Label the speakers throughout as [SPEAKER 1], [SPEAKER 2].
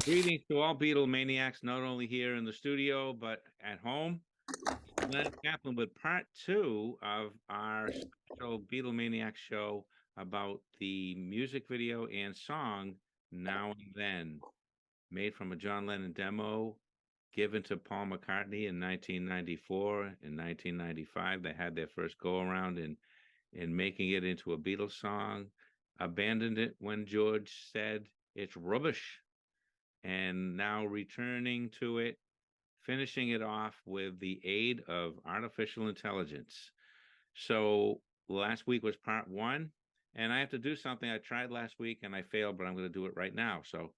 [SPEAKER 1] Greetings to all Beatlemaniacs, not only here in the studio, but at home. Glenn Kaplan with part two of our special Beatlemaniacs show about the music video and song Now and Then, made from a John Lennon demo given to Paul McCartney in 1994. In 1995, they had their first go around in making it into a Beatles song, abandoned it when George said it's rubbish, and now returning to it, finishing it off with the aid of artificial intelligence. So last week was part one, and I have to do something I tried last week and I failed, but I'm going to do it right now. So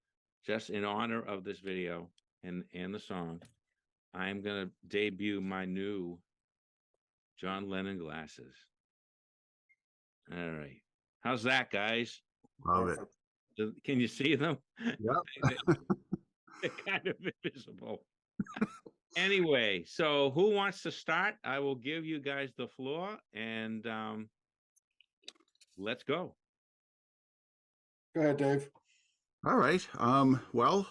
[SPEAKER 1] just in honor of this video and the song, I'm going to debut my new John Lennon glasses. All right. How's that, guys?
[SPEAKER 2] Love it.
[SPEAKER 1] Can you see them?
[SPEAKER 2] Yep.
[SPEAKER 1] They're kind of invisible. Anyway, so who wants to start? I will give you guys the floor, and let's go.
[SPEAKER 3] Go ahead, Dave.
[SPEAKER 2] All right. Well,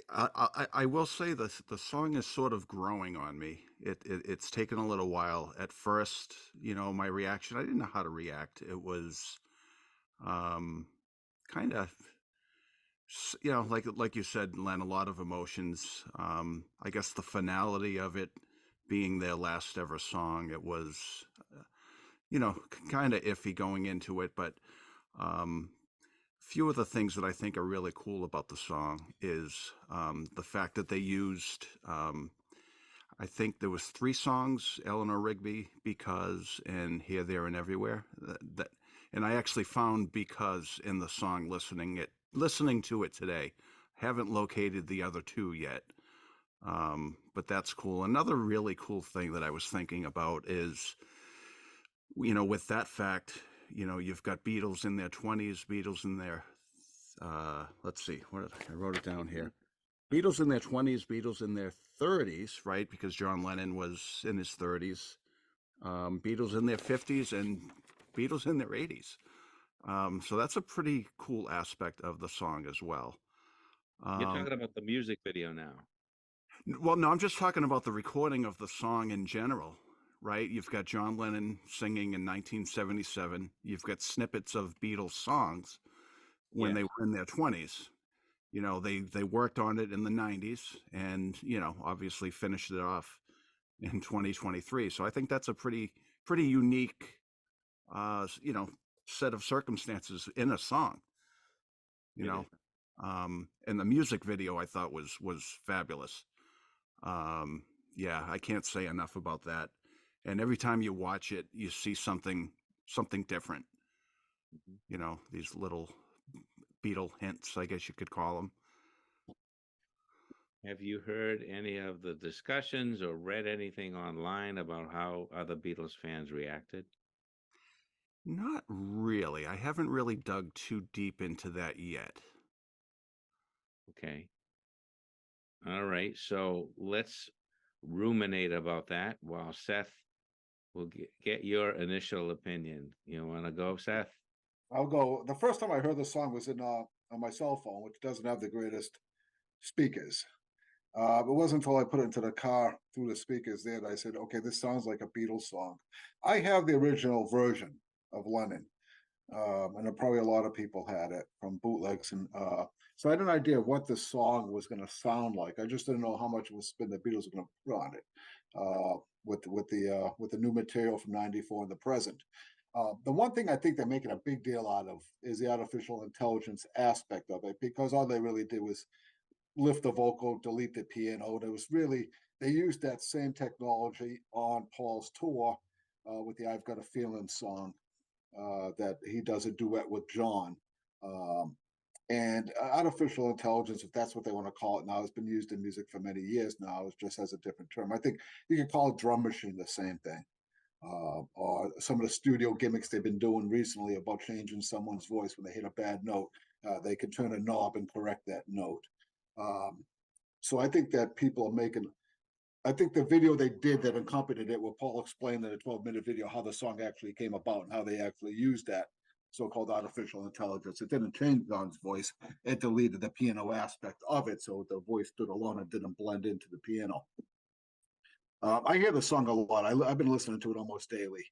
[SPEAKER 2] I will say the song is sort of growing on me. It's taken a little while. At first, my reaction, I didn't know how to react. It was kind of, like you said, Len, a lot of emotions. I guess the finality of it being their last ever song, it was, kind of iffy going into it. But few of the things that I think are really cool about the song is the fact that they used, I think there was 3 songs, Eleanor Rigby, Because, and Here, There, and Everywhere. And I actually found Because in the song listening to it today. Haven't located the other 2 yet, but that's cool. Another really cool thing that I was thinking about is, with that fact, you've got Beatles in their 20s, Beatles in their, let's see, I wrote it down here. Beatles in their 20s, Beatles in their 30s, right? Because John Lennon was in his 30s. Beatles in their 50s and Beatles in their 80s. So that's a pretty cool aspect of the song as well.
[SPEAKER 1] You're talking about the music video now.
[SPEAKER 2] Well, no, I'm just talking about the recording of the song in general, right? You've got John Lennon singing in 1977. You've got snippets of Beatles songs when they were in their 20s. They worked on it in the 90s and, obviously finished it off in 2023. So I think that's a pretty unique, set of circumstances in a song, and the music video I thought was fabulous. I can't say enough about that. And every time you watch it, you see something different. These little Beatle hints, I guess you could call them.
[SPEAKER 1] Have you heard any of the discussions or read anything online about how other Beatles fans reacted?
[SPEAKER 2] Not really. I haven't really dug too deep into that yet.
[SPEAKER 1] Okay. All right. So let's ruminate about that while Seth will get your initial opinion. You want to go, Seth?
[SPEAKER 3] I'll go. The first time I heard the song was on my cell phone, which doesn't have the greatest speakers. It wasn't until I put it into the car through the speakers there that I said, okay, this sounds like a Beatles song. I have the original version of Lennon, and probably a lot of people had it from bootlegs. And so I had an idea of what the song was going to sound like. I just didn't know how much of a spin the Beatles were going to put on it with the new material from '94 and the present. The one thing I think they're making a big deal out of is the artificial intelligence aspect of it, because all they really did was lift the vocal, delete the piano. And it was really, they used that same technology on Paul's tour with the I've Got a Feeling song that he does a duet with John. And artificial intelligence, if that's what they want to call it now, has been used in music for many years now. It just has a different term. I think you can call it drum machine the same thing. Or some of the studio gimmicks they've been doing recently about changing someone's voice when they hit a bad note. They can turn a knob and correct that note. So I think that people are making, I think the video they did that accompanied it, where Paul explained in a 12-minute video how the song actually came about and how they actually used that so-called artificial intelligence. It didn't change John's voice. It deleted the piano aspect of it, so the voice stood alone and didn't blend into the piano. I hear the song a lot. I've been listening to it almost daily,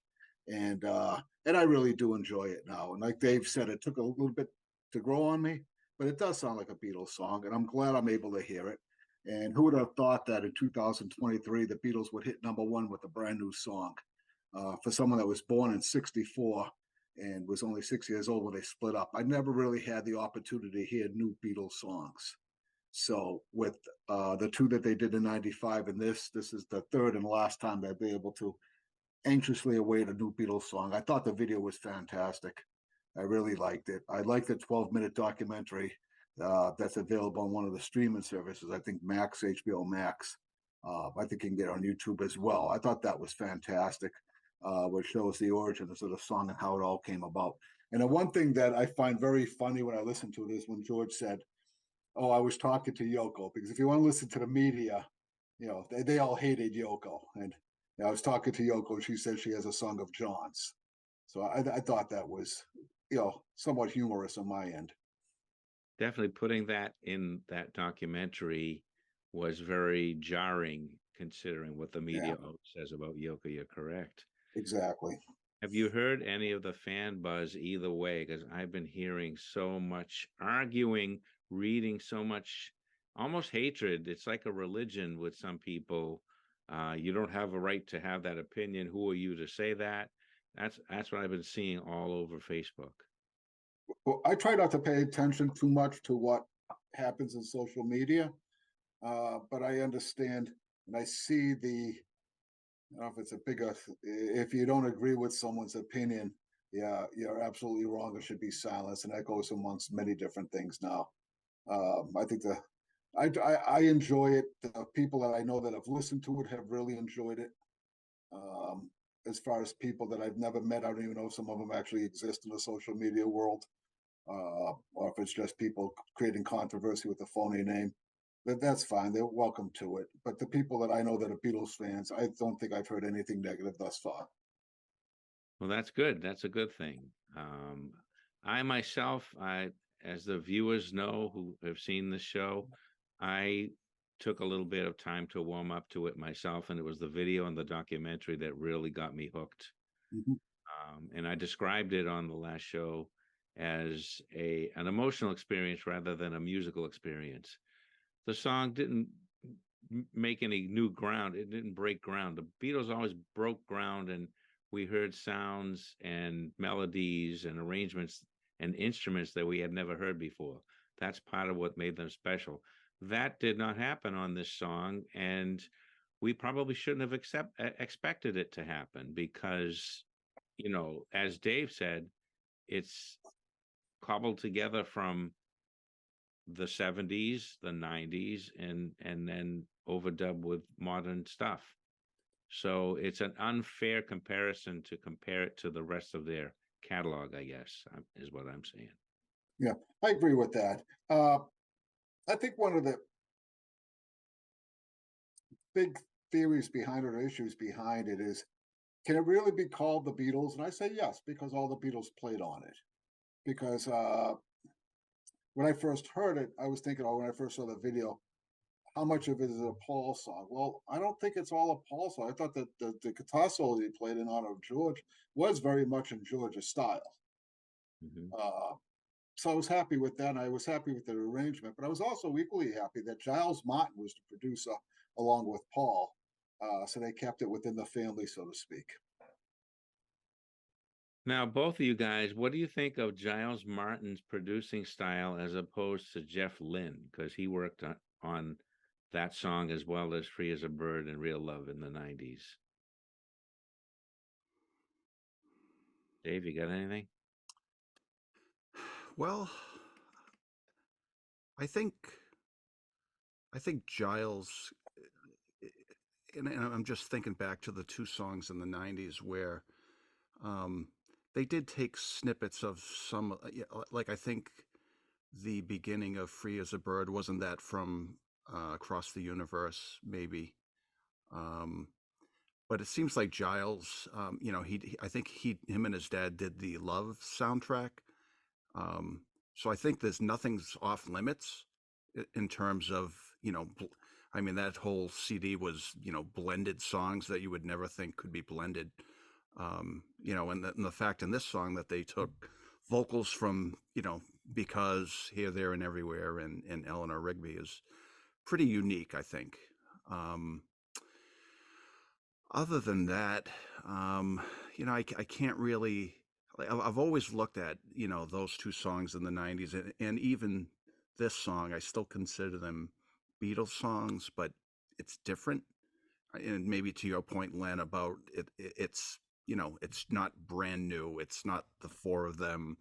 [SPEAKER 3] and I really do enjoy it now. And like Dave said, it took a little bit to grow on me, but it does sound like a Beatles song, and I'm glad I'm able to hear it. And who would have thought that in 2023 the Beatles would hit #1 with a brand new song? For someone that was born in '64 and was only 6 years old when they split up, I never really had the opportunity to hear new Beatles songs. So with the two that they did in '95 and this is the third and last time that they're able to anxiously await a new Beatles song. I thought the video was fantastic. I really liked it. I liked the 12-minute documentary that's available on one of the streaming services. I think Max, HBO Max. I think you can get on YouTube as well. I thought that was fantastic, which shows the origins of the song and how it all came about. And the one thing that I find very funny when I listen to it is when George said, "Oh, I was talking to Yoko," because if you want to listen to the media, they all hated Yoko, and I was talking to Yoko, and she said she has a song of John's. So I thought that was, somewhat humorous on my end.
[SPEAKER 1] Definitely putting that in that documentary was very jarring, considering what the
[SPEAKER 3] Yeah,
[SPEAKER 1] media says about Yoko. You're correct.
[SPEAKER 3] exactly.
[SPEAKER 1] Have you heard any of the fan buzz either way? Because I've been hearing so much arguing, reading so much almost hatred. It's like a religion with some people. You don't have a right to have that opinion. Who are you to say that? That's what I've been seeing all over Facebook.
[SPEAKER 3] Well, I try not to pay attention too much to what happens in social media, but I understand and I see I don't know if it's a bigger, if you don't agree with someone's opinion, yeah, you're absolutely wrong. It should be silenced. And that goes amongst many different things now. I think I enjoy it. The people that I know that have listened to it have really enjoyed it. Um, as far as people that I've never met, I don't even know if some of them actually exist in the social media world, or if it's just people creating controversy with a phony name. That's fine. They're welcome to it. But the people that I know that are Beatles fans, I don't think I've heard anything negative thus far.
[SPEAKER 1] Well, that's good. That's a good thing. Um, I myself, as the viewers know who have seen the show, I took a little bit of time to warm up to it myself, and it was the video and the documentary that really got me hooked.
[SPEAKER 3] Mhm.
[SPEAKER 1] And I described it on the last show as an emotional experience rather than a musical experience. The song didn't make any new ground. It didn't break ground. The Beatles always broke ground, and we heard sounds and melodies and arrangements and instruments that we had never heard before. That's part of what made them special. That did not happen on this song, and we probably shouldn't have expected it to happen because, as Dave said, it's cobbled together from the 70s, the 90s, and then overdubbed with modern stuff. So it's an unfair comparison to compare it to the rest of their catalog, I guess, is what I'm saying.
[SPEAKER 3] Yeah, I agree with that. I think one of the big theories behind it or issues behind it is, can it really be called the Beatles? And I say yes, because all the Beatles played on it. Because when I first heard it, I was thinking, oh, when I first saw the video, how much of it is a Paul song? Well, I don't think it's all a Paul song. I thought that the guitar solo he played in honor of George was very much in George's style.
[SPEAKER 1] Mhm.
[SPEAKER 3] So I was happy with that. And I was happy with the arrangement, but I was also equally happy that Giles Martin was the producer along with Paul. So they kept it within the family, so to speak.
[SPEAKER 1] Now, both of you guys, what do you think of Giles Martin's producing style as opposed to Jeff Lynne? Because he worked on that song as well as Free as a Bird and Real Love in the 90s. Dave, you got anything?
[SPEAKER 2] Well, I think I think Giles, and I'm just thinking back to the two songs in the '90s where um, they did take snippets of some, yeah, like I think the beginning of "Free as a Bird" wasn't that from Across the Universe, maybe. Um, But it seems like Giles, I think him and his dad did the Love soundtrack. Um, so I think there's nothing's off limits in terms of, I mean, that whole CD was, blended songs that you would never think could be blended. And the fact in this song that they took vocals from, Because, Here, There, and Everywhere, and Eleanor Rigby is pretty unique, I think. Um, Other than that, I can't really. I've always looked at those two songs in the '90s, and even this song, I still consider them Beatles songs, but it's different. And maybe to your point, Len, about it's not brand new. It's not the four of them.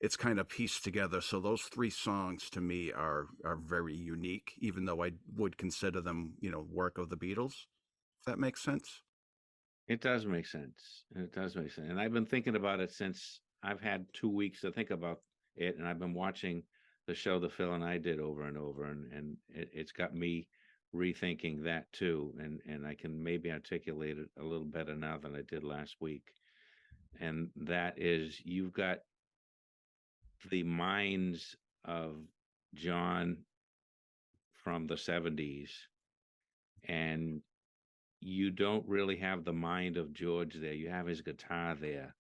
[SPEAKER 2] It's kind of pieced together. So those three songs to me are very unique, even though I would consider them, work of the Beatles. If that makes sense.
[SPEAKER 1] It does make sense. It does make sense. And I've been thinking about it since I've had 2 weeks to think about it, and I've been watching the show that Phil and I did over and over, and it's got me rethinking that too. And I can maybe articulate it a little better now than I did last week. And that is, you've got the minds of John from the 70s, and you don't really have the mind of George there. You have his guitar there.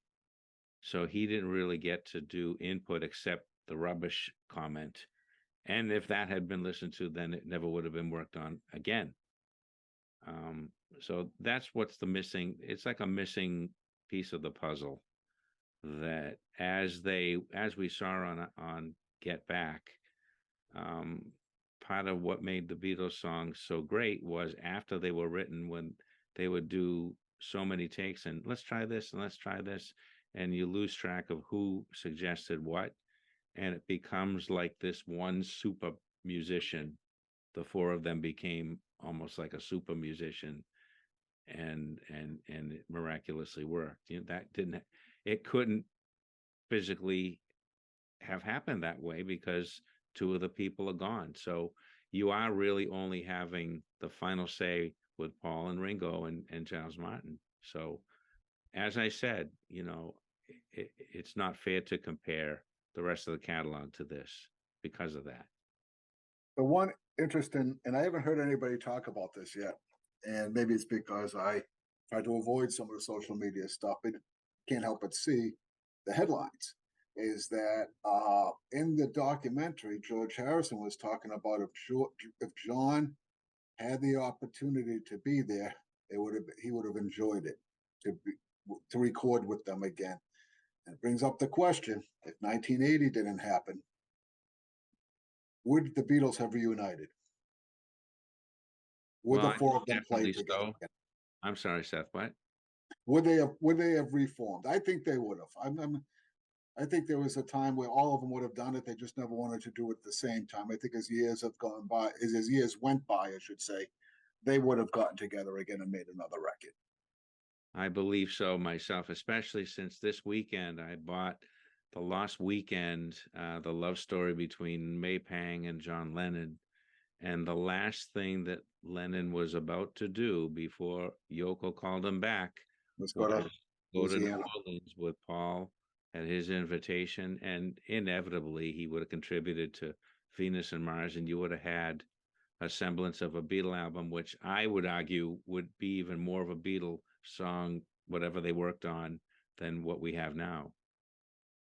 [SPEAKER 1] So he didn't really get to do input except the rubbish comment. And if that had been listened to, then it never would have been worked on again. So that's what's the missing. It's like a missing piece of the puzzle, that as we saw on Get Back, part of what made the Beatles songs so great was after they were written, when they would do so many takes and let's try this and let's try this, and you lose track of who suggested what, and it becomes like this one super musician. The four of them became almost like a super musician, and it miraculously worked. That didn't, it couldn't physically have happened that way because two of the people are gone. So you are really only having the final say with Paul and Ringo and Giles Martin. So as I said, it's not fair to compare the rest of the catalog to this because of that.
[SPEAKER 3] The one interesting, and I haven't heard anybody talk about this yet, and maybe it's because I try to avoid some of the social media stuff, but can't help but see the headlines. Is that in the documentary, George Harrison was talking about if John had the opportunity to be there, he would have enjoyed it to record with them again. And it brings up the question: if 1980 didn't happen, would the Beatles have reunited? Would
[SPEAKER 1] Well,
[SPEAKER 3] the four of them play
[SPEAKER 1] definitely
[SPEAKER 3] together
[SPEAKER 1] so.
[SPEAKER 3] again?
[SPEAKER 1] I'm sorry, Seth. What?
[SPEAKER 3] Would they have reformed? I think they would have. I think there was a time where all of them would have done it. They just never wanted to do it at the same time. I think as years have gone by, as years went by, I should say, they would have gotten together again and made another record.
[SPEAKER 1] I believe so myself, especially since this weekend I bought The Lost Weekend, the love story between May Pang and John Lennon. And the last thing that Lennon was about to do before Yoko called him back
[SPEAKER 3] Let's go
[SPEAKER 1] was
[SPEAKER 3] to
[SPEAKER 1] go to New
[SPEAKER 3] Louisiana.
[SPEAKER 1] Orleans with Paul at his invitation. And inevitably, he would have contributed to Venus and Mars, and you would have had a semblance of a Beatle album, which I would argue would be even more of a Beatle song, whatever they worked on, than what we have now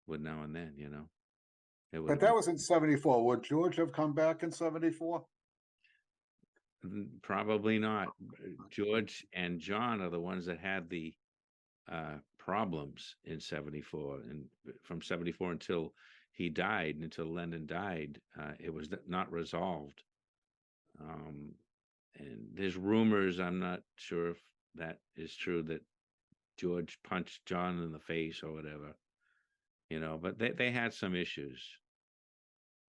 [SPEAKER 1] with Now and Then, It would
[SPEAKER 3] But
[SPEAKER 1] have
[SPEAKER 3] that
[SPEAKER 1] been
[SPEAKER 3] was in '74. Would George have come back in '74?
[SPEAKER 1] probably not. George and John are the ones that had the problems in '74, and from '74 until he died, until Lennon died, it was not resolved. Um, and there's rumors, I'm not sure if that is true, that George punched John in the face or whatever, but they had some issues,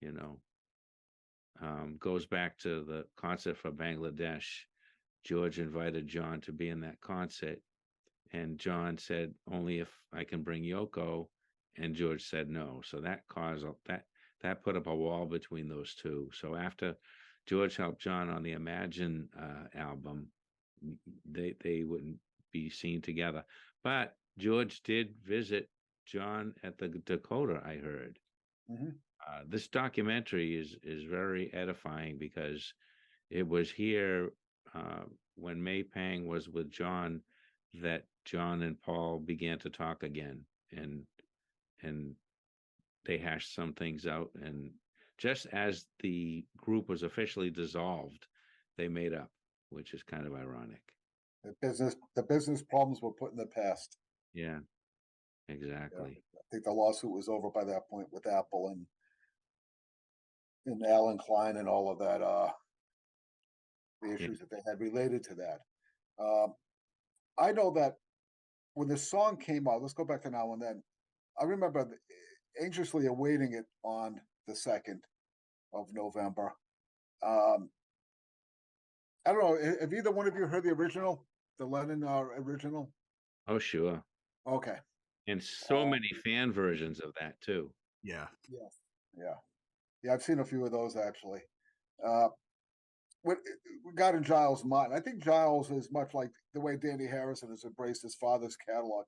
[SPEAKER 1] you know. Goes back to the concert for Bangladesh. George invited John to be in that concert, and John said, only if I can bring Yoko, and George said no. So that caused that put up a wall between those two. So after George helped John on the Imagine album, they wouldn't be seen together. But George did visit John at the Dakota, I heard.
[SPEAKER 3] Mhm.
[SPEAKER 1] This documentary is very edifying because it was here when May Pang was with John that John and Paul began to talk again, and they hashed some things out. And just as the group was officially dissolved, they made up, which is kind of ironic.
[SPEAKER 3] The business problems were put in the past.
[SPEAKER 1] Yeah,
[SPEAKER 3] Yeah.
[SPEAKER 1] exactly.
[SPEAKER 3] I think the lawsuit was over by that point with Apple and Alan Klein and all of that, the
[SPEAKER 1] Yeah.
[SPEAKER 3] issues that they had related to that. I know that when the song came out, let's go back to Now and Then. I remember anxiously awaiting it on the 2nd of November. Um, I don't know. Have either one of you heard the original, the Lennon original?
[SPEAKER 1] Oh, sure.
[SPEAKER 3] Okay.
[SPEAKER 1] And so many fan versions of that too.
[SPEAKER 2] Yeah.
[SPEAKER 3] Yes. Yeah. I've seen a few of those actually. Uh, what got in Giles' mind? I think Giles is much like the way Danny Harrison has embraced his father's catalog.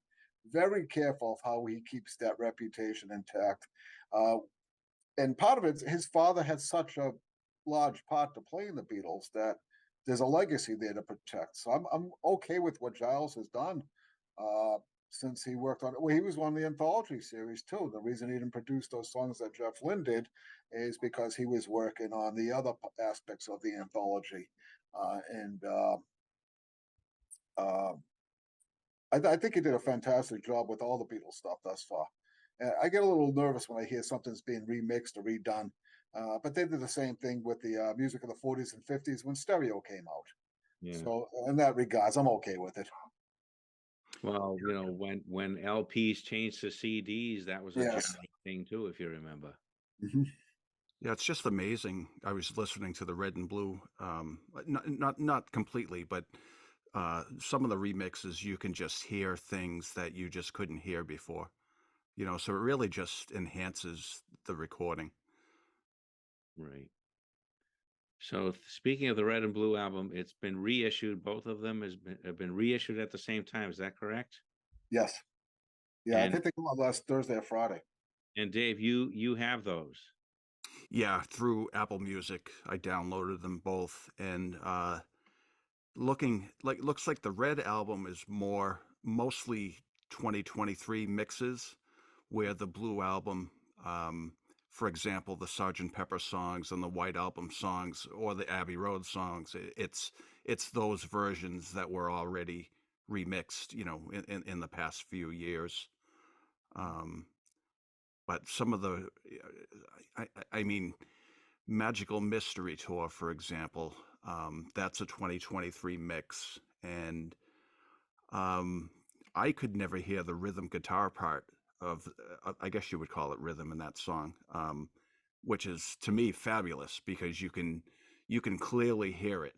[SPEAKER 3] Very careful of how he keeps that reputation intact. Uh, and part of it, his father had such a large part to play in the Beatles that there's a legacy there to protect. So I'm okay with what Giles has done uh, since he worked on it. Well, he was on the anthology series too. The reason he didn't produce those songs that Jeff Lynne did is because he was working on the other aspects of the anthology. And I think he did a fantastic job with all the Beatles stuff thus far. I get a little nervous when I hear something's being remixed or redone, but they did the same thing with the music of the 40s and 50s when stereo came out.
[SPEAKER 1] Yeah.
[SPEAKER 3] So, in that regards, I'm okay with it.
[SPEAKER 1] Well, when LPs changed to CDs, that was a
[SPEAKER 3] Yes.
[SPEAKER 1] giant thing too, if you remember.
[SPEAKER 3] Mhm.
[SPEAKER 2] Yeah, it's just amazing. I was listening to the Red and Blue, not completely, but some of the remixes you can just hear things that you just couldn't hear before. So it really just enhances the recording.
[SPEAKER 1] Right. So speaking of the Red and Blue album, it's been reissued. Both of them have been reissued at the same time. Is that correct?
[SPEAKER 3] Yes. Yeah, I
[SPEAKER 1] And
[SPEAKER 3] think they come out last Thursday or Friday.
[SPEAKER 1] and Dave, you have those.
[SPEAKER 2] Yeah, through Apple Music, I downloaded them both, and looks like the Red album is mostly 2023 mixes, where the Blue album, for example, the Sgt. Pepper songs and the White Album songs or the Abbey Road songs, it's those versions that were already remixed, in the past few years. But some of the, I mean, Magical Mystery Tour, for example, that's a 2023 mix, and I could never hear the rhythm guitar part of, I guess you would call it rhythm in that song, which is to me fabulous because you can clearly hear it.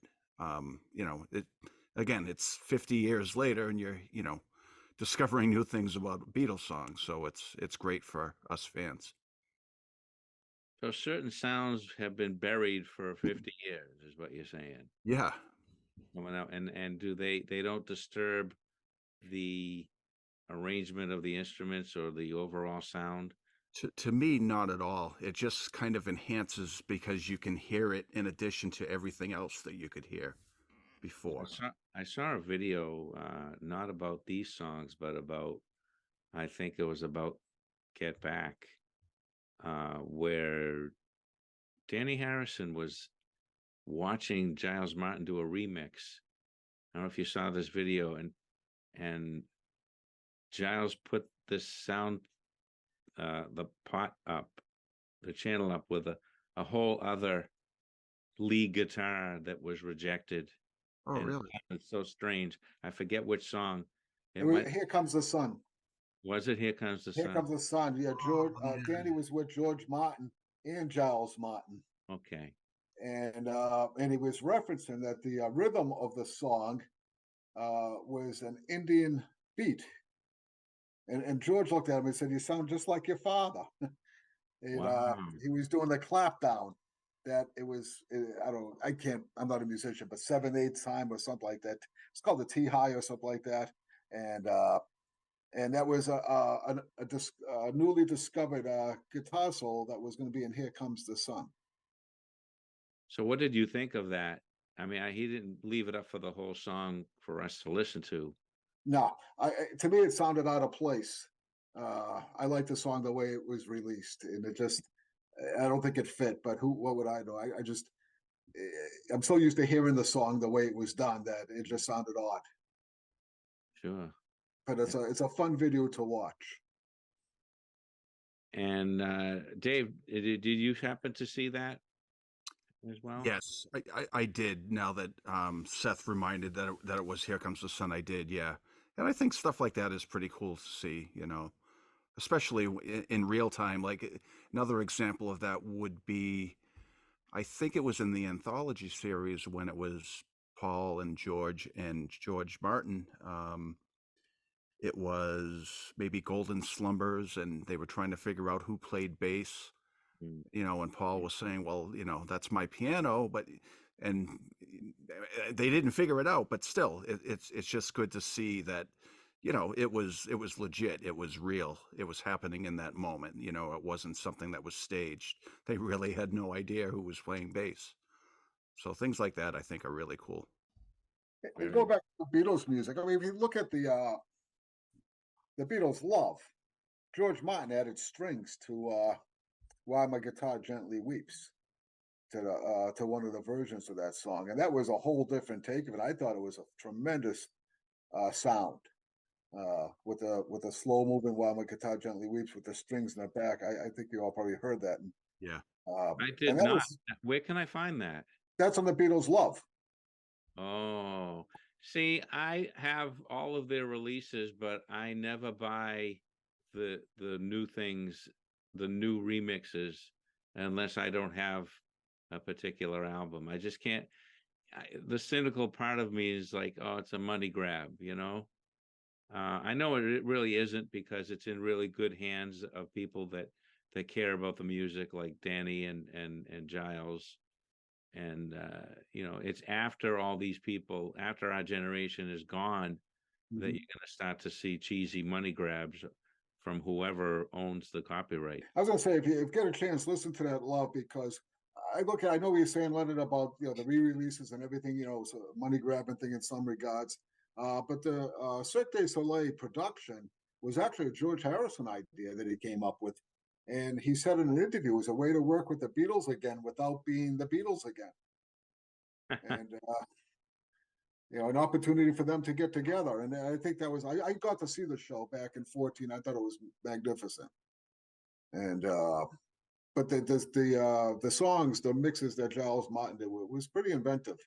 [SPEAKER 2] Again, it's 50 years later, and you're discovering new things about Beatles songs, so it's great for us fans.
[SPEAKER 1] So certain sounds have been buried for 50 years, is what you're saying.
[SPEAKER 2] Yeah.
[SPEAKER 1] Coming out, and do they don't disturb the arrangement of the instruments or the overall sound?
[SPEAKER 2] To me, not at all. It just kind of enhances because you can hear it in addition to everything else that you could hear
[SPEAKER 1] I
[SPEAKER 2] before.
[SPEAKER 1] saw I saw a video, not about these songs, but about, I think it was about Get Back, where Danny Harrison was watching Giles Martin do a remix. I don't know if you saw this video, and Giles put this sound, the pot up, the channel up with a whole other lead guitar that was rejected,
[SPEAKER 2] Oh,
[SPEAKER 1] and
[SPEAKER 2] really?
[SPEAKER 1] it's so strange. I forget which song. It might
[SPEAKER 3] Here Comes the Sun.
[SPEAKER 1] was it Here Comes the
[SPEAKER 3] Here
[SPEAKER 1] Sun?
[SPEAKER 3] Comes the Sun. Yeah, Danny was with George Martin and Giles Martin.
[SPEAKER 1] Okay.
[SPEAKER 3] And he was referencing that the rhythm of the song was an Indian beat. And George looked at him and said, "You sound just like your father." And
[SPEAKER 1] Wow.
[SPEAKER 3] he was doing the clap down. that it was, I don't, I can't, I'm not a musician, but 7/8 time or something like that. It's called the T high or something like that. And that was a newly discovered guitar solo that was going to be in Here Comes the Sun.
[SPEAKER 1] So what did you think of that? I mean, he didn't leave it up for the whole song for us to listen to.
[SPEAKER 3] No, to me it sounded out of place. I like the song the way it was released, and it just, I don't think it fit. But what would I know? I just, I'm so used to hearing the song the way it was done that it just sounded odd.
[SPEAKER 1] Sure.
[SPEAKER 3] But it's a fun video to watch.
[SPEAKER 1] And Dave, did you happen to see that as well?
[SPEAKER 2] Yes, I did. Now that Seth reminded that it was Here Comes the Sun, I did, yeah. And I think stuff like that is pretty cool to see, especially in real time. Like another example of that would be, I think it was in the anthology series when it was Paul and George Martin. It was maybe Golden Slumbers, and they were trying to figure out who played bass. And Paul was saying, well, that's my piano, and they didn't figure it out, but still, it's just good to see that, it was legit, it was real, it was happening in that moment. It wasn't something that was staged. They really had no idea who was playing bass. So things like that, I think, are really cool.
[SPEAKER 3] Go back to the Beatles music. I mean, if you look at the Beatles' Love, George Martin added strings to "While My Guitar Gently Weeps" to one of the versions of that song, and that was a whole different take of it. I thought it was a tremendous sound with the slow moving "While My Guitar Gently Weeps" with the strings in the back. I think you all probably heard that.
[SPEAKER 2] Yeah,
[SPEAKER 1] I did
[SPEAKER 3] and that
[SPEAKER 1] not. Where can I find that?
[SPEAKER 3] That's on the Beatles' Love.
[SPEAKER 1] Oh, see, I have all of their releases, but I never buy the new things, the new remixes, unless I don't have a particular album. I just can't. The cynical part of me is like, oh, it's a money grab, I know it really isn't, because it's in really good hands of people that care about the music, like Danny and Giles. And it's after all these people, after our generation is gone, that you're going to start to see cheesy money grabs from whoever owns the copyright.
[SPEAKER 3] I was gonna say, if you get a chance, listen to that Love, because I know what you're saying, Leonard, about the re-releases and everything, so money grabbing thing in some regards. But the Cirque du Soleil production was actually a George Harrison idea that he came up with. And he said in an interview, it was a way to work with the Beatles again without being the Beatles again. And an opportunity for them to get together. And I think that was, I got to see the show back in 2014. I thought it was magnificent. And but the songs, the mixes that Giles Martin did was pretty inventive.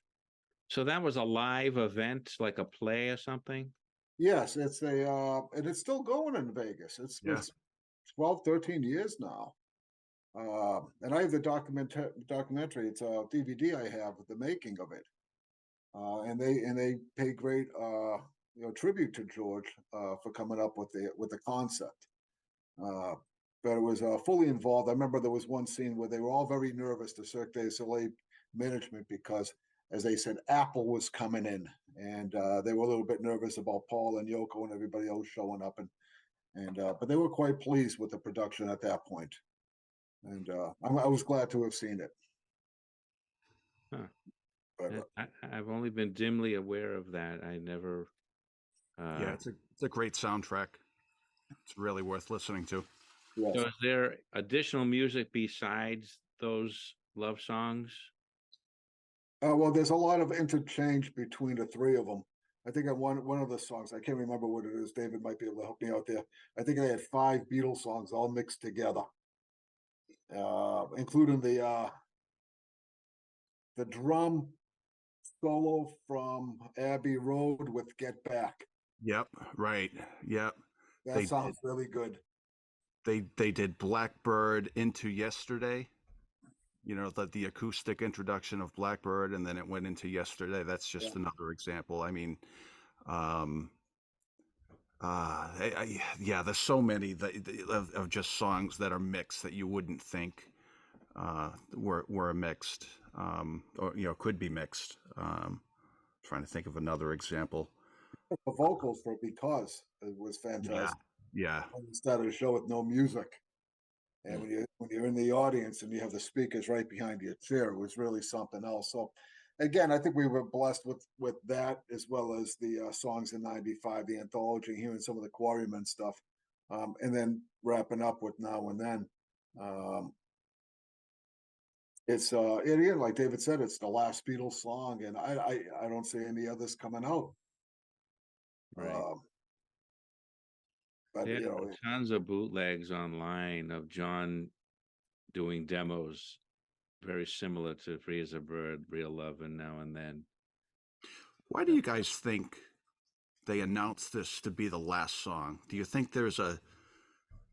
[SPEAKER 1] So that was a live event, like a play or something?
[SPEAKER 3] Yes, it's and it's still going in Vegas. It's 12, 13 years now. And I have the documentary. It's a DVD I have with the making of it. And they pay great tribute to George for coming up with the concept. But it was fully involved. I remember there was one scene where they were all very nervous, the Cirque du Soleil management, because, as they said, Apple was coming in, and they were a little bit nervous about Paul and Yoko and everybody else showing up, but they were quite pleased with the production at that point. And I was glad to have seen it.
[SPEAKER 1] Huh.
[SPEAKER 3] But,
[SPEAKER 1] I've only been dimly aware of that. I never.
[SPEAKER 2] Yeah, it's a great soundtrack. It's really worth listening to.
[SPEAKER 3] yes.
[SPEAKER 1] So is there additional music besides those love songs?
[SPEAKER 3] Well, there's a lot of interchange between the three of them. I think on one of the songs, I can't remember what it is. David might be able to help me out there. I think they had 5 Beatles songs all mixed together, including the drum solo from Abbey Road with "Get Back."
[SPEAKER 2] Yep, right. Yep.
[SPEAKER 3] That sounds really good.
[SPEAKER 2] They did Blackbird into Yesterday. The acoustic introduction of Blackbird, and then it went into Yesterday. That's just another example. I mean, there's so many of just songs that are mixed that you wouldn't think. were mixed, or could be mixed. Trying to think of another example.
[SPEAKER 3] The vocals for Because it was
[SPEAKER 2] Yeah,
[SPEAKER 3] fantastic.
[SPEAKER 2] yeah,
[SPEAKER 3] When you started a show with no music, and when you're in the audience and you have the speakers right behind your chair, it was really something else. So, again, I think we were blessed with that as well as the songs in '95, the anthology, hearing some of the Quarrymen stuff, and then wrapping up with Now and Then. Um, it's again, like David said, it's the last Beatles song, and I don't see any others coming out.
[SPEAKER 1] Right.
[SPEAKER 3] Um, but
[SPEAKER 1] There are tons of bootlegs online of John doing demos very similar to Free as a Bird, Real Love, and Now and Then.
[SPEAKER 2] Why do you guys think they announced this to be the last song? Do you think there's a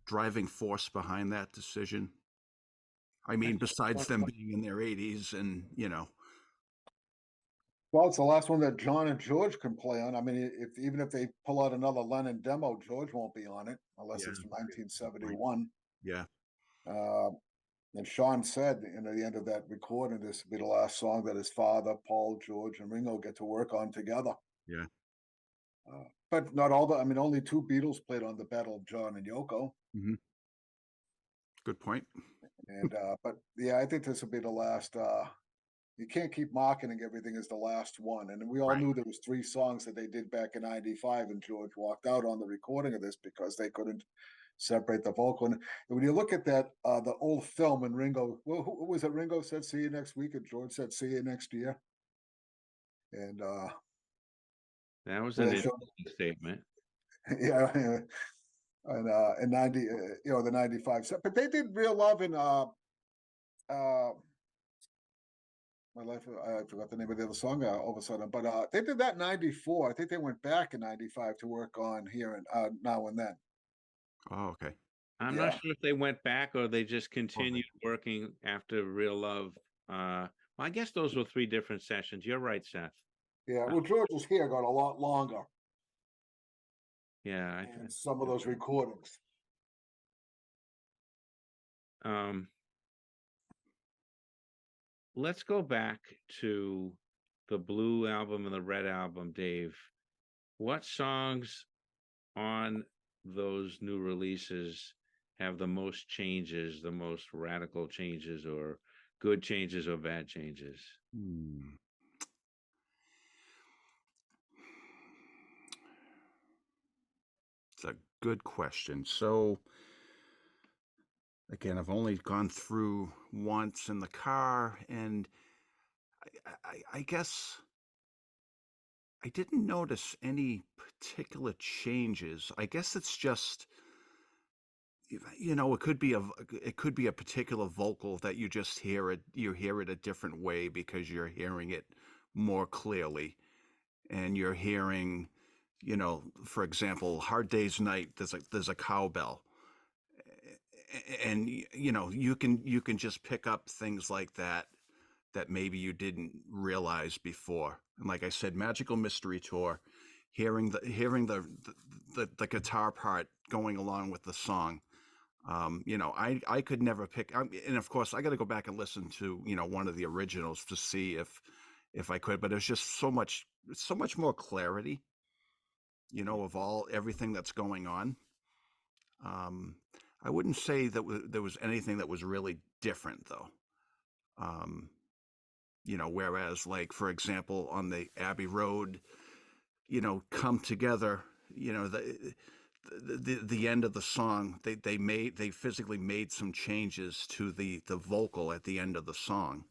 [SPEAKER 2] driving force behind that decision? I mean, besides them being in their 80s and,
[SPEAKER 3] well, it's the last one that John and George can play on. I mean, if even if they pull out another Lennon demo, George won't be on it unless
[SPEAKER 2] Yeah,
[SPEAKER 3] it's from
[SPEAKER 2] good point.
[SPEAKER 3] 1971.
[SPEAKER 2] Yeah,
[SPEAKER 3] Uh, and Sean said at the end of that recording, this will be the last song that his father, Paul, George, and Ringo get to work on together.
[SPEAKER 2] yeah.
[SPEAKER 3] But not all the. I mean, only two Beatles played on the Battle of John and Yoko.
[SPEAKER 2] Hmm. Good point.
[SPEAKER 3] And but yeah, I think this will be the last. You can't keep marketing everything as the last one. And we all
[SPEAKER 2] Right.
[SPEAKER 3] knew there was three songs that they did back in '95, and George walked out on the recording of this because they couldn't separate the vocal. And when you look at that, the old film, and Ringo, well, who was it? Ringo said, "See you next week," and George said, "See you next year." And
[SPEAKER 1] That was
[SPEAKER 3] when
[SPEAKER 1] an
[SPEAKER 3] they showed,
[SPEAKER 1] interesting statement.
[SPEAKER 3] yeah, and in '90, the '95 set, but they did Real Love in uh, my life. I forgot the name of the other song all of a sudden, but they did that in '94. I think they went back in '95 to work on Here and Now and Then.
[SPEAKER 2] Oh, okay.
[SPEAKER 1] I'm not
[SPEAKER 3] Yeah,
[SPEAKER 1] sure if they went back or they just
[SPEAKER 2] Okay.
[SPEAKER 1] continued working after Real Love. Well, I guess those were three different sessions. You're right, Seth.
[SPEAKER 3] yeah. Well, George's hair got a lot longer
[SPEAKER 1] Yeah.
[SPEAKER 3] in some of those recordings.
[SPEAKER 1] Um, let's go back to the Blue album and the Red album, Dave. What songs on those new releases have the most changes, the most radical changes, or good changes or bad changes?
[SPEAKER 2] Hmm. It's a good question. So, again, I've only gone through once in the car, and I guess I didn't notice any particular changes. I guess it's just, it could be a particular vocal that you hear it a different way because you're hearing it more clearly, and you're hearing, for example, Hard Day's Night, there's a cowbell, and you can just pick up things like that maybe you didn't realize before. And like I said, Magical Mystery Tour, hearing the guitar part going along with the song. I could never pick, and of course I got to go back and listen to one of the originals to see if I could, but there's just so much more clarity, of everything that's going on. Um, I wouldn't say that there was anything that was really different though. Um, whereas, like, for example, on the Abbey Road, Come Together, the end of the song, they physically made some changes to the vocal at the end of the song.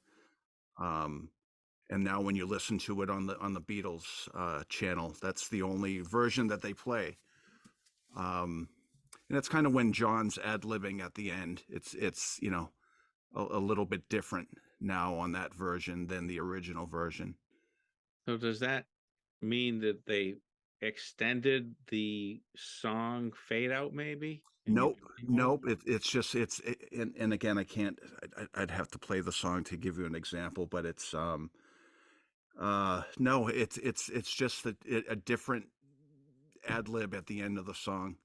[SPEAKER 2] Um, and now when you listen to it on the Beatles channel, that's the only version that they play. And that's kind of when John's ad-libbing at the end. It's a little bit different now on that version than the original version.
[SPEAKER 1] So does that mean that they extended the song fade out maybe? And you
[SPEAKER 2] Nope,
[SPEAKER 1] can hear more?
[SPEAKER 2] nope. And again, I can't. I'd have to play the song to give you an example, but it's no, it's just a different ad lib at the end of the song.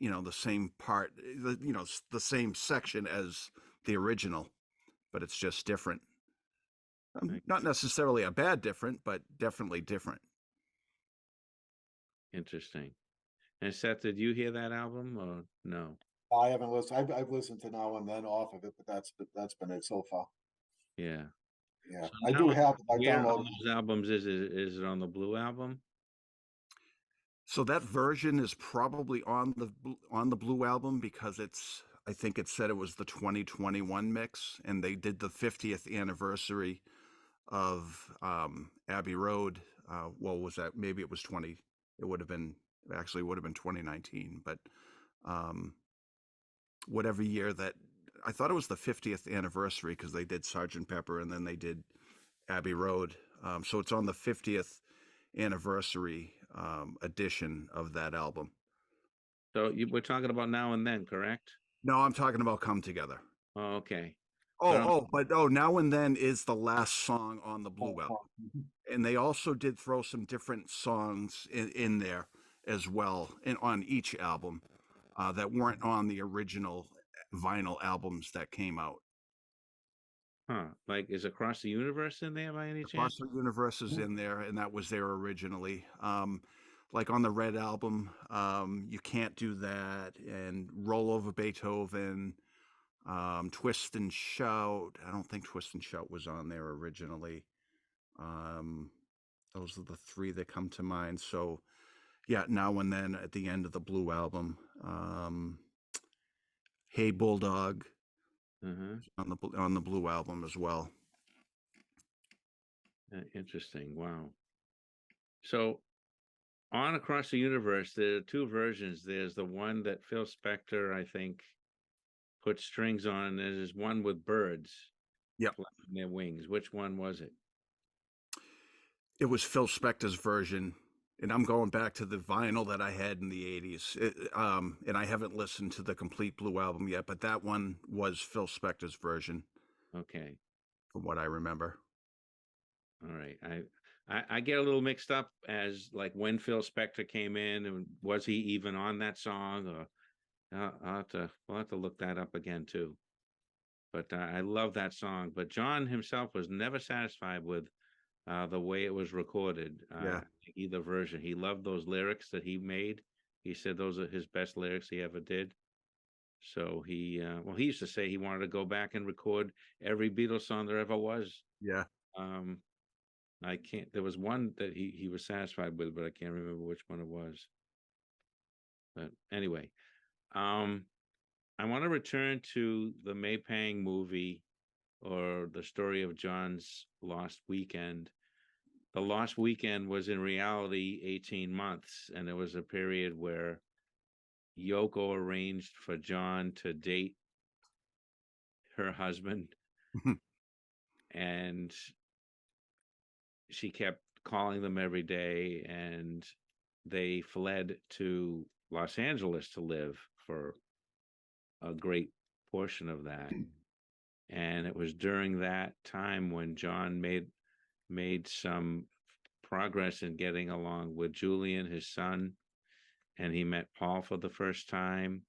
[SPEAKER 2] The same part, the same section as the original. but it's just different.
[SPEAKER 1] Right.
[SPEAKER 2] Not necessarily a bad different, but definitely different.
[SPEAKER 1] Interesting. And Seth, did you hear that album or no?
[SPEAKER 3] I haven't listened. I've listened to now and then off of it, but that's been it so far.
[SPEAKER 1] Yeah.
[SPEAKER 3] Yeah,
[SPEAKER 1] So
[SPEAKER 3] I
[SPEAKER 1] now,
[SPEAKER 3] do have it. I
[SPEAKER 1] where
[SPEAKER 3] downloaded
[SPEAKER 1] on those albums is it on the Blue album?
[SPEAKER 2] So that version is probably on the Blue album because I think it said it was the 2021 mix, and they did the 50th anniversary of Abbey Road. Well, was that maybe it was 20? It would have been actually would have been 2019, but um, whatever year that I thought it was the 50th anniversary because they did Sergeant Pepper and then they did Abbey Road. So it's on the 50th anniversary edition of that album.
[SPEAKER 1] So we're talking about Now and Then, correct?
[SPEAKER 2] No, I'm talking about Come Together.
[SPEAKER 1] Oh, okay.
[SPEAKER 2] Now and Then is the last song on the Blue album.
[SPEAKER 3] Mhm.
[SPEAKER 2] And they also did throw some different songs in there as well, on each album that weren't on the original vinyl albums that came out.
[SPEAKER 1] Huh. Like, is Across the Universe in there by any chance?
[SPEAKER 2] Across the Universe is in there, and that was there originally. Like on the Red album, You Can't Do That, and Roll Over Beethoven, Twist and Shout. I don't think Twist and Shout was on there originally. Those are the three that come to mind. So, yeah, Now and Then at the end of the Blue album. Hey Bulldog
[SPEAKER 1] Uh-huh.
[SPEAKER 2] on the Blue album as well.
[SPEAKER 1] Interesting. Wow. So on Across the Universe, there are two versions. There's the one that Phil Spector, I think, put strings on, and there's one with birds
[SPEAKER 2] Yep.
[SPEAKER 1] flapping their wings. Which one was it?
[SPEAKER 2] It was Phil Spector's version, and I'm going back to the vinyl that I had in the 80s. And I haven't listened to the complete Blue album yet, but that one was Phil Spector's version
[SPEAKER 1] Okay.
[SPEAKER 2] from what I remember.
[SPEAKER 1] All right. I get a little mixed up as like when Phil Spector came in, and was he even on that song? Or we'll have to look that up again too. But I love that song. But John himself was never satisfied with the way it was recorded.
[SPEAKER 2] Yeah.
[SPEAKER 1] Either version. He loved those lyrics that he made. He said those are his best lyrics he ever did. So he used to say he wanted to go back and record every Beatles song there ever was.
[SPEAKER 2] Yeah.
[SPEAKER 1] Um, I can't. There was one that he was satisfied with, but I can't remember which one it was. But anyway, I want to return to the Maypang movie, or the story of John's Lost Weekend. The Lost Weekend was in reality 18 months, and it was a period where Yoko arranged for John to date her husband, and she kept calling them every day, and they fled to Los Angeles to live for a great portion of that. And it was during that time when John made some progress in getting along with Julian, his son, and he met Paul for the first time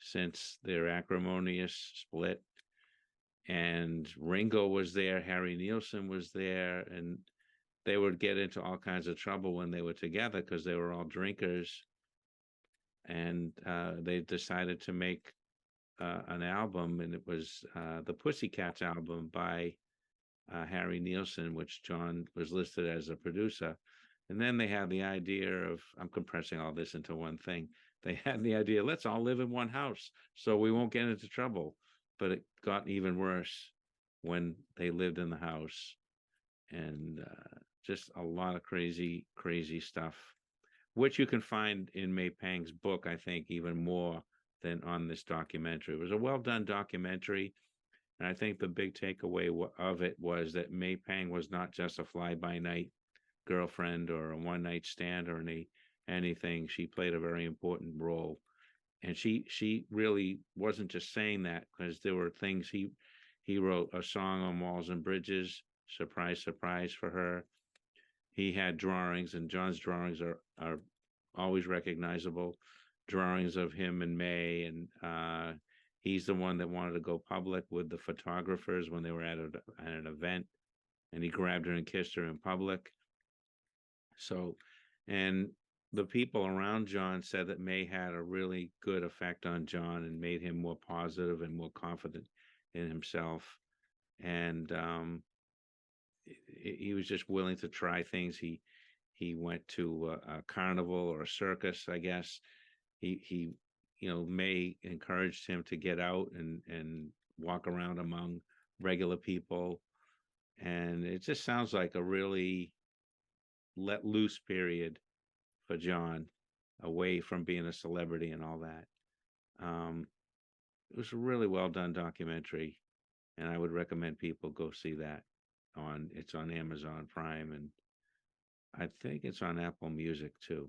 [SPEAKER 1] since their acrimonious split. And Ringo was there, Harry Nilsson was there, and they would get into all kinds of trouble when they were together because they were all drinkers. And they decided to make an album, and it was the Pussycats album by Harry Nilsson, which John was listed as a producer. And then they had the idea of, I'm compressing all this into one thing. They had the idea, let's all live in one house so we won't get into trouble. But it got even worse when they lived in the house, and just a lot of crazy, crazy stuff, which you can find in Maypang's book, I think, even more than on this documentary. It was a well done documentary. And I think the big takeaway of it was that Maypang was not just a fly by night girlfriend or a one night stand or anything. She played a very important role. And she really wasn't just saying that, because there were things he wrote a song on Walls and Bridges, surprise, surprise, for her. He had drawings, and John's drawings are always recognizable, drawings of him and May, and he's the one that wanted to go public with the photographers when they were at an event, and he grabbed her and kissed her in public. So, and the people around John said that May had a really good effect on John and made him more positive and more confident in himself. And he was just willing to try things. He went to a carnival or a circus, I guess. He May encouraged him to get out and walk around among regular people. And it just sounds like a really let loose period for John, away from being a celebrity and all that. It was a really well done documentary, and I would recommend people go see that. It's on Amazon Prime, and I think it's on Apple Music too,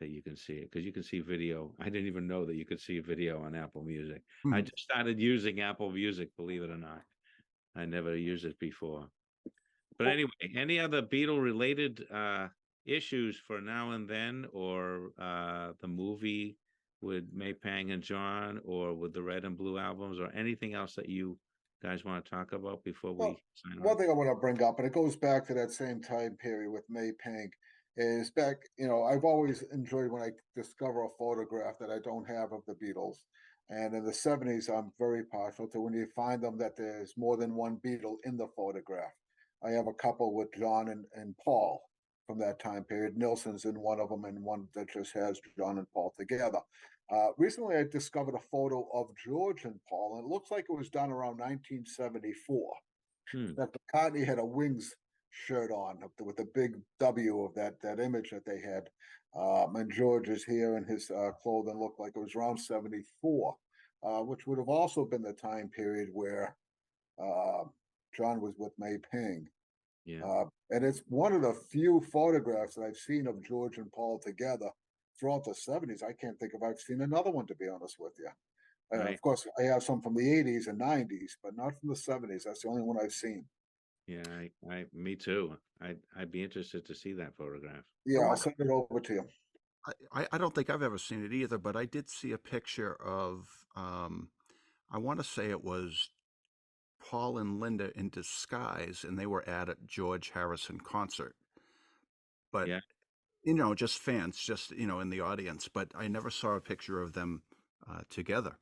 [SPEAKER 1] that you can see it, because you can see video. I didn't even know that you could see video on Apple Music. I just started using Apple Music, believe it or not. I never used it before. But anyway, any other Beatle related issues for Now and Then, or the movie with May Pang and John, or with the Red and Blue albums, or anything else that you guys want to talk about before we sign
[SPEAKER 3] One
[SPEAKER 1] off?
[SPEAKER 3] thing I want to bring up, and it goes back to that same time period with May Pang, is back, I've always enjoyed when I discover a photograph that I don't have of the Beatles. And in the 70s, I'm very partial to when you find them that there's more than one Beatle in the photograph. I have a couple with John and Paul from that time period. Nilsson's in one of them, and one that just has John and Paul together. Recently, I discovered a photo of George and Paul, and it looks like it was done around 1974. That McCartney had a Wings shirt on with a big W of that image that they had. And George is here, and his clothing looked like it was around 74, which would have also been the time period where John was with May Pang.
[SPEAKER 1] Yeah.
[SPEAKER 3] And it's one of the few photographs that I've seen of George and Paul together throughout the 70s. I can't think if I've seen another one, to be honest with you. Of course, I have some from the 80s and 90s, but not from the 70s. That's the only one I've seen.
[SPEAKER 1] Yeah, me too. I'd be interested to see that photograph.
[SPEAKER 3] Yeah, I'll send it over to you.
[SPEAKER 2] I don't think I've ever seen it either, but I did see a picture of, I want to say it was Paul and Linda in disguise, and they were at a George Harrison concert. But,
[SPEAKER 1] Yeah.
[SPEAKER 2] Just fans, just, in the audience. But I never saw a picture of them together.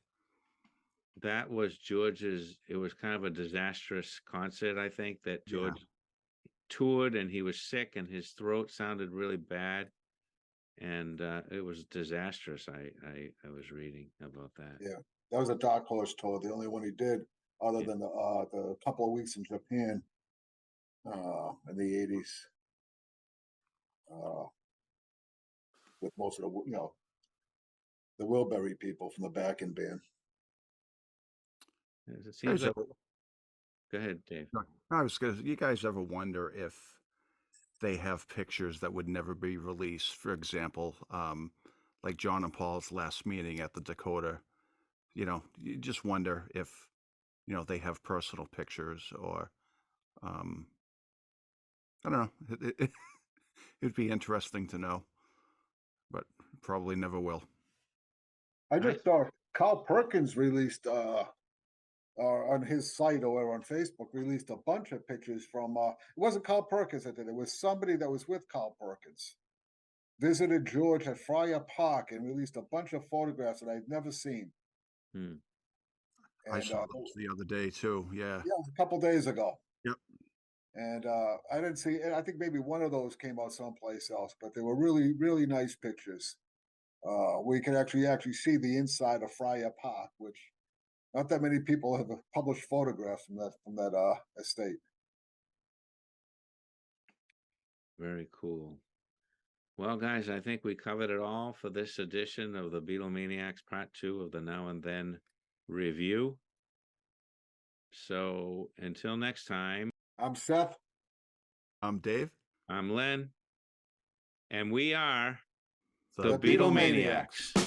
[SPEAKER 1] That was George's. It was kind of a disastrous concert, I think, that George toured, and he was sick, and his throat sounded really bad, and it was disastrous. I was reading about that.
[SPEAKER 3] Yeah, that was a Dark Horse tour, the only one he did, other than the couple of weeks in Japan in the 80s. With most of the Wilbury people from the backing band.
[SPEAKER 1] It seems like. Go ahead, Dave.
[SPEAKER 2] I was going to. You guys ever wonder if they have pictures that would never be released? For example, like John and Paul's last meeting at the Dakota. You just wonder if they have personal pictures, or I don't know. It'd be interesting to know, but probably never will.
[SPEAKER 3] I just saw Carl Perkins released on his site or on Facebook, released a bunch of pictures from it wasn't Carl Perkins that did it. It was somebody that was with Carl Perkins. Visited George at Friar Park and released a bunch of photographs that I'd never seen.
[SPEAKER 2] And, I saw those the other day too. Yeah.
[SPEAKER 3] Yeah, a couple days ago.
[SPEAKER 2] Yep.
[SPEAKER 3] And I didn't see. I think maybe one of those came out someplace else, but they were really, really nice pictures. We could actually see the inside of Friar Park, which not that many people have published photographs from that estate.
[SPEAKER 1] Very cool. Well, guys, I think we covered it all for this edition of the Beatlemaniacs Part 2 of the Now and Then review. So until next time,
[SPEAKER 3] I'm Seth.
[SPEAKER 2] I'm Dave.
[SPEAKER 1] I'm Len. And we are
[SPEAKER 3] the Beatlemaniacs.